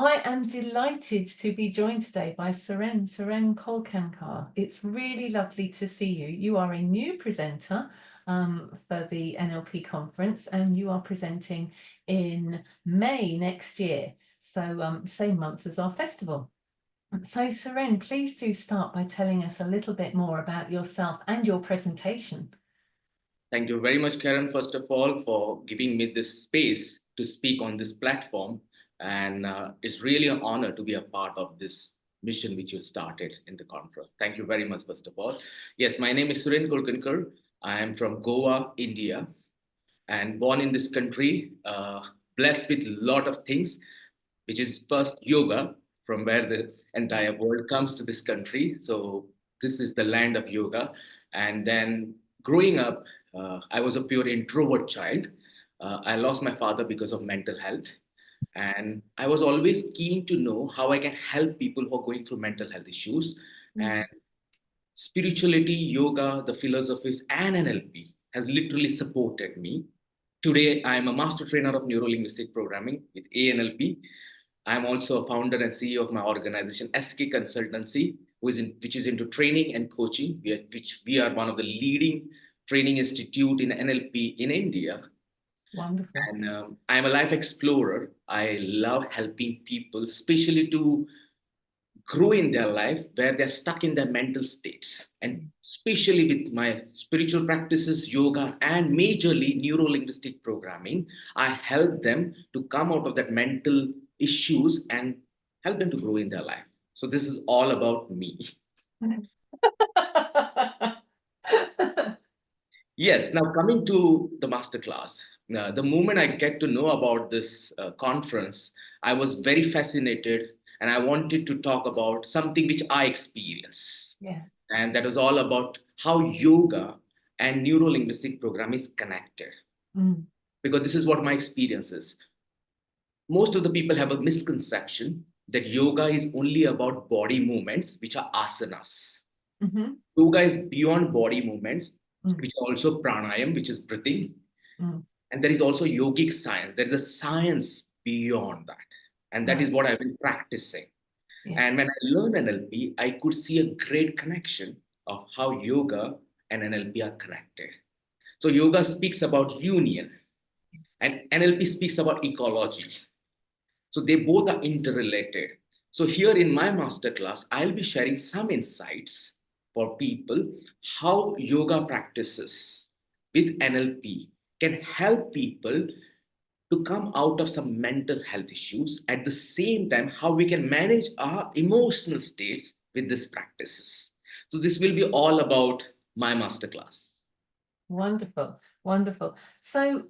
I am delighted to be joined today by Suren Kolkankar. It's really lovely to see you. You are a new presenter for the NLP conference, and you are presenting in May next year. So same month as our festival. So Suren, please do start by telling us a little bit more about yourself and your presentation. Thank you very much, Karen, first of all, for giving me this space to speak on this platform. And it's really an honor to be a part of this mission which you started in the conference. Thank you very much, first of all. Yes, my name is Suren Kolkankar. I am from Goa, India, and born in this country, blessed with a lot of things, which is first yoga, from where the entire world comes to this country. So this is the land of yoga. And then growing up, I was a pure introvert child. I lost my father because of mental health. And I was always keen to know how I can help people who are going through mental health issues. And spirituality, yoga, the philosophies, and NLP has literally supported me. Today, I am a master trainer of neuro-linguistic programming with ANLP. I'm also a founder and CEO of my organization, SK Consultancy, which is into training and coaching, which we are one of the leading training institute in NLP in India. Wonderful. And I'm a life explorer. I love helping people, especially to grow in their life where they're stuck in their mental states. And especially with my spiritual practices, yoga, and majorly neuro-linguistic programming, I help them to come out of that mental issues and help them to grow in their life. So this is all about me. Yes, now coming to the masterclass, the moment I get to know about this conference, I was very fascinated and I wanted to talk about something which I experience. Yeah. And that was all about how yoga and neuro-linguistic program is connected. Because this is what my experience is. Most of the people have a misconception that yoga is only about body movements, which are asanas. Yoga is beyond body movements, which are also pranayam, which is breathing. And there is also yogic science. There is a science beyond that. And that is what I've been practicing. Yes. And when I learned NLP, I could see a great connection of how yoga and NLP are connected. So yoga speaks about union and NLP speaks about ecology. So they both are interrelated. So here in my masterclass, I'll be sharing some insights for people how yoga practices with NLP can help people to come out of some mental health issues. At the same time, how we can manage our emotional states with these practices. So this will be all about my masterclass. Wonderful, wonderful. So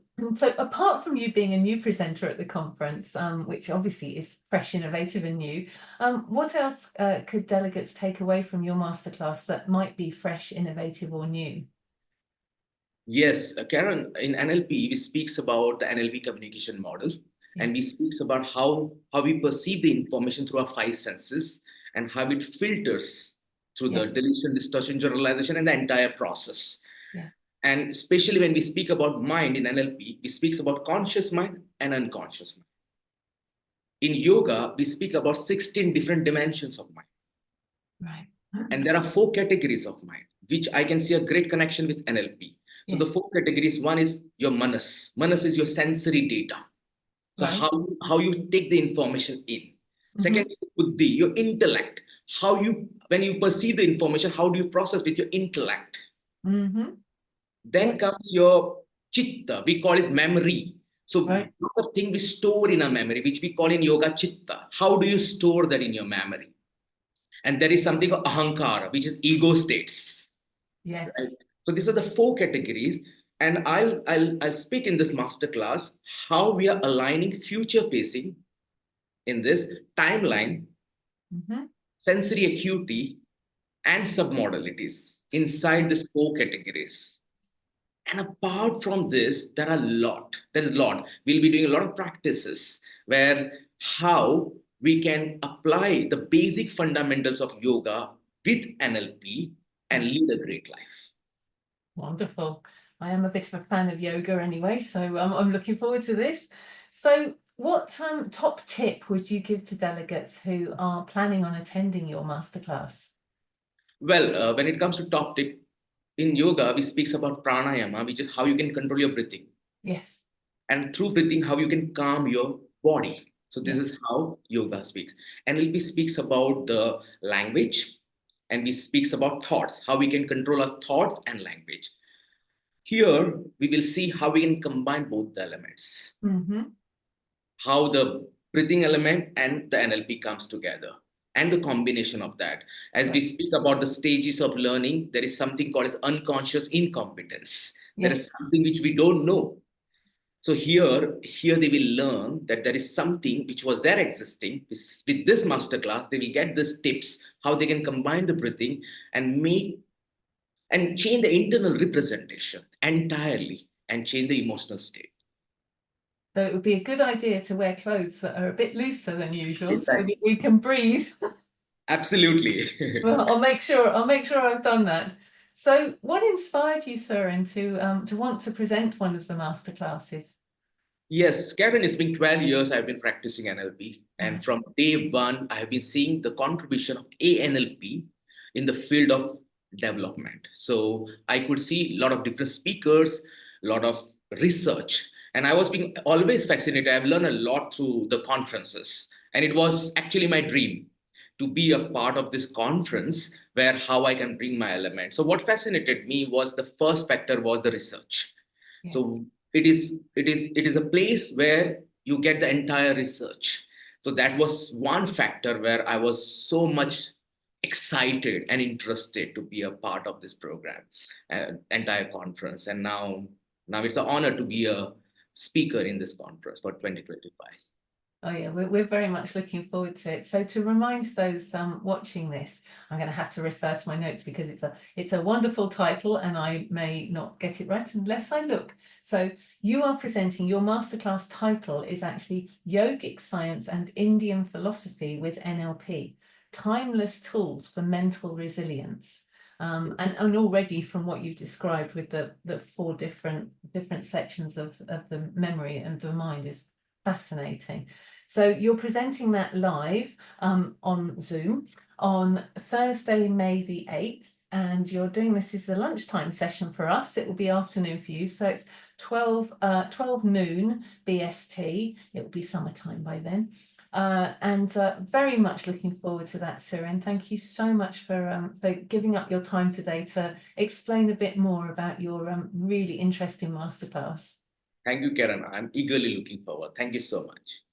apart from you being a new presenter at the conference, which obviously is fresh, innovative and new, what else could delegates take away from your masterclass that might be fresh, innovative or new? Yes, Karen, in NLP, we speaks about the NLP communication model, and we speaks about how we perceive the information through our five senses and how it filters through the deletion, distortion, generalization, and the entire process. And especially when we speak about mind in NLP, we speaks about conscious mind and unconscious mind. In yoga, we speak about 16 different dimensions of mind. Right. And there are 4 categories of mind, which I can see a great connection with NLP. So the 4 categories, one is your manas. Manas is your sensory data. So how you take the information in. Second is buddhi, your intellect. When you perceive the information, how do you process with your intellect? Then comes your chitta, we call it memory. So a lot of things we store in our memory, which we call in yoga chitta. How do you store that in your memory? And there is something called ahankara, which is ego states. Yes. Right? So these are the 4 categories. And I'll speak in this masterclass how we are aligning future pacing in this timeline, sensory acuity, and submodalities inside these 4 categories. And apart from this, there's a lot. We'll be doing a lot of practices where how we can apply the basic fundamentals of yoga with NLP and lead a great life. Wonderful. I am a bit of a fan of yoga anyway, so I'm looking forward to this. So What top tip would you give to delegates who are planning on attending your masterclass? Well, when it comes to top tip, in yoga, we speaks about pranayama, which is how you can control your breathing. Yes. And through breathing, how you can calm your body. So this Yes. is how yoga speaks. NLP speaks about the language, and we speaks about thoughts, how we can control our thoughts and language. Here, we will see how we can combine both the elements, how the breathing element and the NLP comes together, and the combination of that. As we speak about the stages of learning, there is something called as unconscious incompetence. There is something which we don't know. So here they will learn that there is something which was there existing. With this masterclass, they will get these tips, how they can combine the breathing and change the internal representation entirely and change the emotional state. So it would be a good idea to wear clothes that are a bit looser than usual, Exactly. so that we can breathe. Absolutely. Well, I'll make sure I've done that. So what inspired you, Suren, to want to present one of the masterclasses? Yes, Karen, it's been 12 years I've been practicing NLP. And from day one, I have been seeing the contribution of ANLP in the field of development. So I could see a lot of different speakers, a lot of research. And I was being always fascinated. I've learned a lot through the conferences. And it was actually my dream to be a part of this conference where how I can bring my element. So what fascinated me was the first factor was the research. So it is a place where you get the entire research. So that was one factor where I was so much excited and interested to be a part of this program, entire conference. And now it's an honor to be a speaker in this conference for 2025. Oh yeah, we're very much looking forward to it. So to remind those watching this, I'm going to have to refer to my notes because it's a wonderful title and I may not get it right unless I look. So you are presenting, your masterclass title is actually Yogic Science and Indian Philosophy with NLP, Timeless Tools for Mental Resilience. And already from what you've described with the four different sections of the memory and the mind is fascinating. So you're presenting that live on Zoom on Thursday, May the 8th, and you're doing this is the lunchtime session for us. It will be afternoon for you. So it's 12 noon BST. It will be summertime by then. And very much looking forward to that, Suren. Thank you so much for giving up your time today to explain a bit more about your really interesting masterclass. Thank you, Karen. I'm eagerly looking forward. Thank you so much.